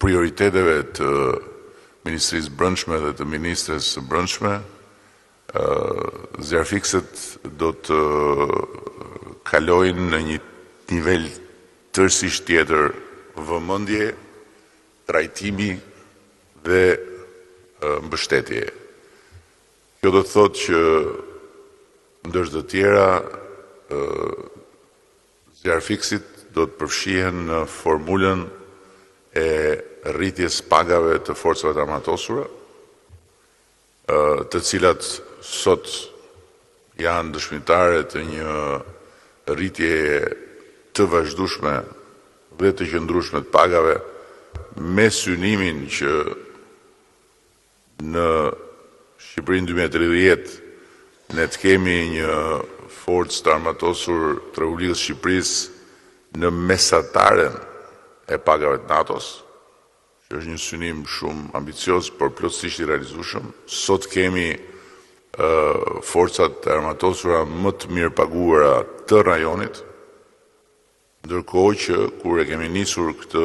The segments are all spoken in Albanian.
prioriteteve të Ministrisë Brendshme dhe të Ministres së Brendshme, zjarfikset do të kalojnë në një nivel tërësisht tjetër vëmendje, trajtimi dhe mbështetje. Kjo do të thotë që ndër të tjera zjarfiksit do të përfshihen në formulën e rritjes pagave të forcave të armatosura, të cilat sot janë dëshmitare të një rritje të vazhdueshme dhe të qëndrueshme të pagave, me synimin që në Shqipërinë 2030 ne të kemi një forcë të armatosur të Republikës Shqipërisë në mesataren e pagave të NATO-s, që është një synim shumë ambicios, por plotësisht i realizueshëm. Sot kemi forcat e armatosura më të mirë paguara të rajonit, ndërkohë që kur e kemi nisur këtë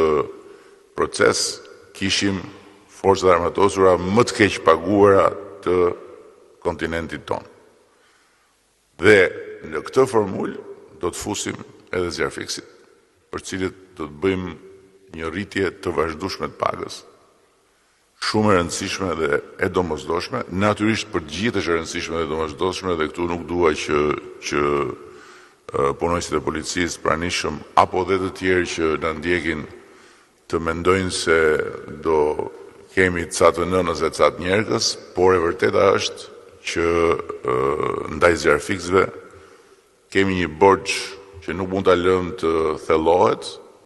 proces, kishim forcat e armatosura më të keq paguara të kontinentit tonë. Dhe në këtë formulë do të fusim edhe zjarfiksit, për cilët do të bëjmë një rritje të vazhdueshme të pagës, shumë e rëndësishme dhe e domosdoshme, natyrisht për gjithë është e rëndësishme dhe domosdoshme, dhe këtu nuk dua që punonjësit e policisë pranishëm apo dhe të tjerë që na ndjekin të mendojnë se do kemi ca të nënës e ca të njerëkës, por e vërteta është që ndaj zjarfiksve kemi një borxh që nuk mund ta lëmë të thellohet,